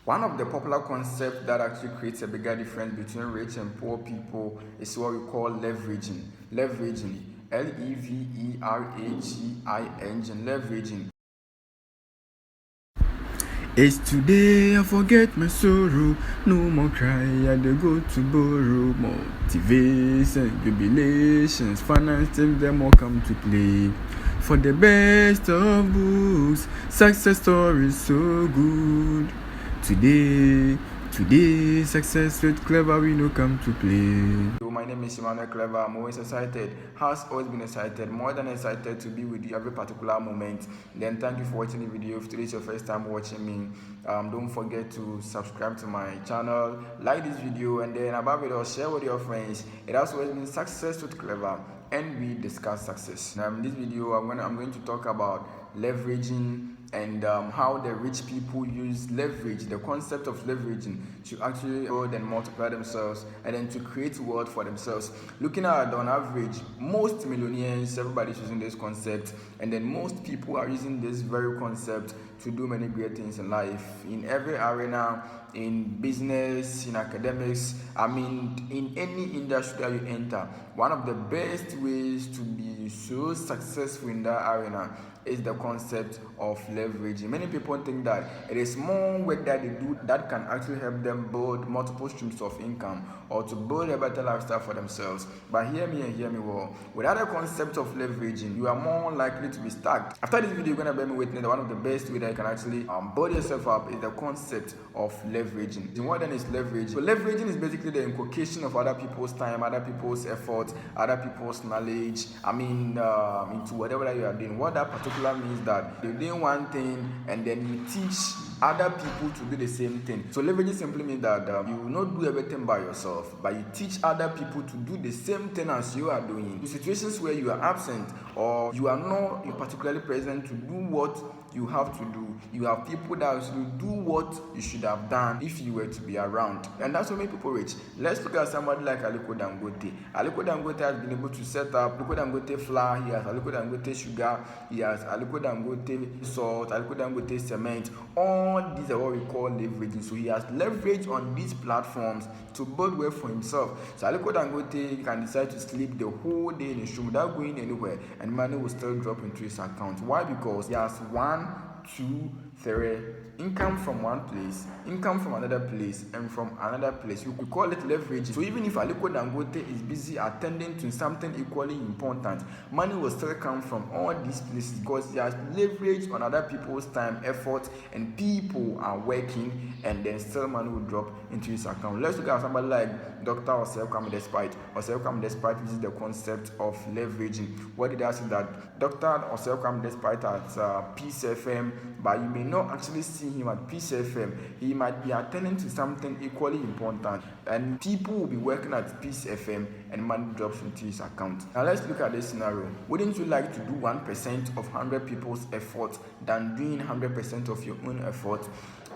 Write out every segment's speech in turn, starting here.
One of the popular concepts that actually creates a bigger difference between rich and poor people is what we call leveraging. Leveraging. Leveraging. Leveraging. It's today I forget my sorrow, no more cry, I dey go to borrow. Motivation, jubilations, finance teams, them all come to play. For the best of books, success stories so good. Today, success with Clever, we no come to play. So my name is Emmanuel Clever. I'm always excited, has always been excited, more than excited to be with you every particular moment. Then thank you for watching the video. If today is your first time watching me, don't forget to subscribe to my channel, like this video, and then above it all, share with your friends. It has always been Success with Clever, and we discuss success. Now in this video, I'm going to talk about leveraging and how the rich people use leverage, the concept of leveraging, to actually build and multiply themselves and then to create wealth for themselves. Looking at on average, most millionaires, everybody's using this concept, and then most people are using this very concept to do many great things in life, in every arena, in business, in academics, in any industry that you enter. One of the best ways to be so successful in that arena is the concept of leveraging. Many people think that it is more work that they do that can actually help them build multiple streams of income or to build a better lifestyle for themselves. But hear me and hear me well. Without the concept of leveraging, you are more likely to be stuck. After this video, you're going to bear me witness that one of the best ways that you can actually build yourself up is the concept of leveraging. And what then is leveraging? So leveraging is basically the inculcation of other people's time, other people's effort, other people's knowledge, into whatever that you are doing. What that particular means that you're doing one thing and then you teach other people to do the same thing. So leveraging simply means that you will not do everything by yourself, but you teach other people to do the same thing as you are doing. In situations where you are absent or you are not particularly present to do what you have to do, you have people that will do what you should have done if you were to be around. And that's what makes people rich. Let's look at somebody like Aliko Dangote. Aliko Dangote has been able to set up Aliko Dangote flour, he has Aliko Dangote sugar, he has Aliko Dangote salt, Aliko Dangote cement. All these are what we call leveraging. So he has leverage on these platforms to build wealth for himself. So Aliko Dangote can decide to sleep the whole day in his room without going anywhere, and money will still drop into his account. Why? Because he has 1, 2, 3 income from one place, income from another place, and from another place. We call it leverage. So even if Aliko Dangote is busy attending to something equally important, money will still come from all these places because he has leverage on other people's time, effort, and people are working, and then still money will drop into his account. Let's look at somebody like Dr. Osei Kwame Despite. Osei Kwame Despite uses the concept of leveraging. What did I say? That Dr. Osei Kwame Despite at Peace FM, but you may not actually see him at Peace FM. He might be attending to something equally important, and people will be working at Peace FM and money drops into his account. Now let's look at this scenario. Wouldn't you like to do 1% of 100 people's effort than doing 100% of your own effort?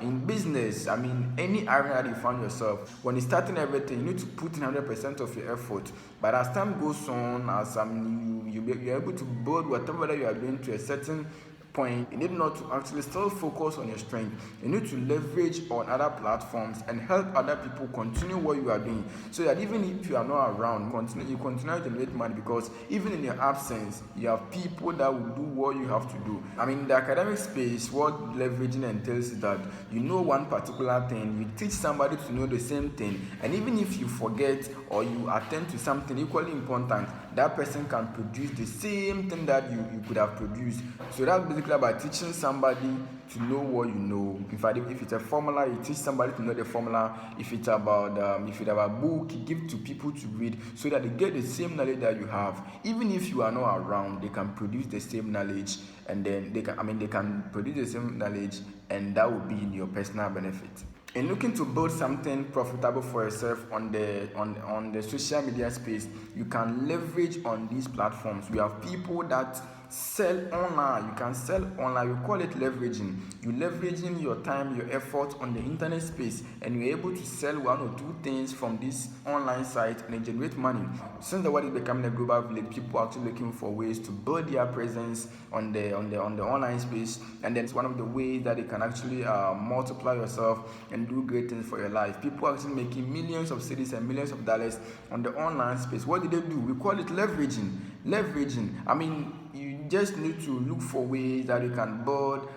In business, any area that you find yourself, when you're starting everything, you need to put in 100% of your effort. But as time goes on, as you're able to build whatever that you are doing to a certain point, you need not to actually still focus on your strength. You need to leverage on other platforms and help other people continue what you are doing, so that even if you are not around, you continue to generate money, because even in your absence, you have people that will do what you have to do. In the academic space, what leveraging entails is that you know one particular thing, you teach somebody to know the same thing, and even if you forget or you attend to something equally important, that person can produce the same thing that you could have produced. So that's basically about teaching somebody to know what you know. In fact, if it's a formula, you teach somebody to know the formula. If it's about a book, you give to people to read so that they get the same knowledge that you have. Even if you are not around, they can produce the same knowledge, and then they can produce the same knowledge, and that will be in your personal benefit. In looking to build something profitable for yourself on the social media space, you can leverage on these platforms. We have people that sell online. You can sell online. We call it leveraging. You leveraging your time, your effort on the internet space, and you're able to sell one or two things from this online site and generate money. Since the world is becoming a global village, people are actually looking for ways to build their presence on the online space, and then it's one of the ways that you can actually multiply yourself and do great things for your life. People are actually making millions of cities and millions of dollars on the online space. What do they do? We call it leveraging. I mean, you just need to look for ways that you can build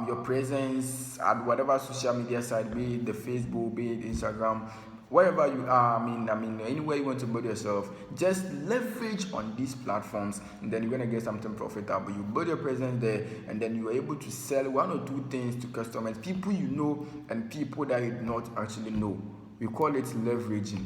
your presence at whatever social media site, be it the Facebook, be it Instagram, wherever you are. I mean, anywhere you want to build yourself, just leverage on these platforms, and then you're gonna get something profitable. You build your presence there, and then you're able to sell one or two things to customers, people you know and people that you do not actually know. We call it leveraging.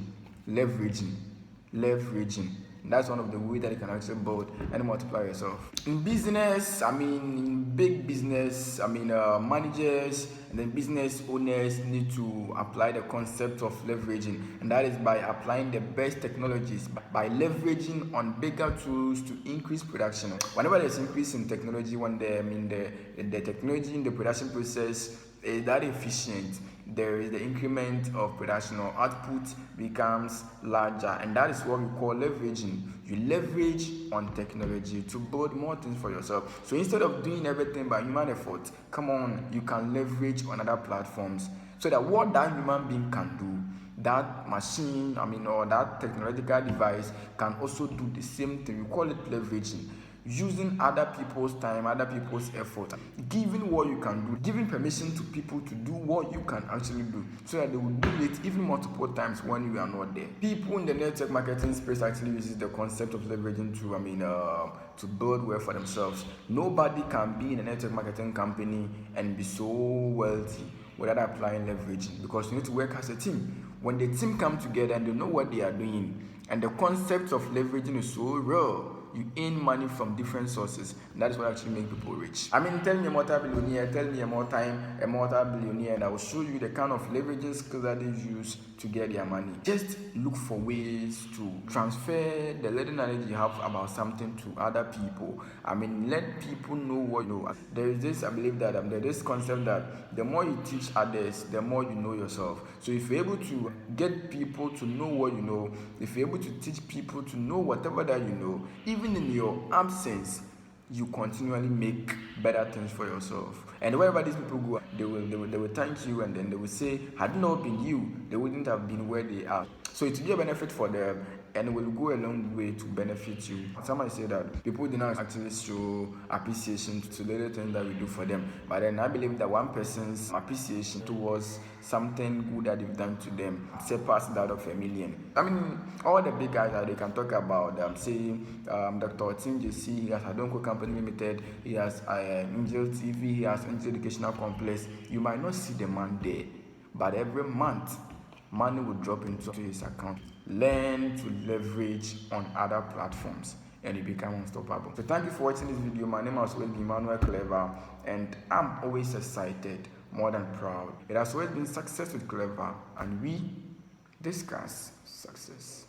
That's one of the ways that you can actually build and multiply yourself. In business, in big business, managers and then business owners need to apply the concept of leveraging, and that is by applying the best technologies, by leveraging on bigger tools to increase production. Whenever there's increase in technology, when the technology in the production process is that efficient, there is the increment of production or output becomes larger, and that is what we call leveraging. You leverage on technology to build more things for yourself. So instead of doing everything by human effort, come on, you can leverage on other platforms, so that what that human being can do, that machine, or that technological device can also do the same thing. We call it leveraging. Using other people's time, other people's effort, giving what you can do, giving permission to people to do what you can actually do, so that they will do it even multiple times when you are not there. People in the network marketing space actually uses the concept of leveraging to build wealth for themselves. Nobody can be in a network marketing company and be so wealthy without applying leveraging, because you need to work as a team. When the team come together and they know what they are doing, and the concept of leveraging is so real, you earn money from different sources, and that is what actually makes people rich. Tell me a multi-billionaire, tell me a multi-billionaire, and I will show you the kind of leveraging skills that they use to get their money. Just look for ways to transfer the little knowledge you have about something to other people. Let people know what you know. There is this, I believe that there is this concept that the more you teach others, the more you know yourself. So if you're able to get people to know what you know, if you're able to teach people to know whatever that you know, even in your absence, you continually make better things for yourself. And wherever these people go, they will thank you, and then they will say, had it not been you, they wouldn't have been where they are. So it will be a benefit for them, and it will go a long way to benefit you. Somebody say that people do not actually show appreciation to little things that we do for them, but then I believe that one person's appreciation towards something good that you've done to them surpasses that of a million. All the big guys that they can talk about, Dr. Tim JC, he has Adonko Company Limited, he has Angel TV, he has Angel Educational Complex. You might not see the man there, but every month money will drop into his account. Learn to leverage on other platforms, and you become unstoppable. So thank you for watching this video. My name has always been Emmanuel Clever, and I'm always excited, more than proud. It has always been Success with Clever, and we discuss success.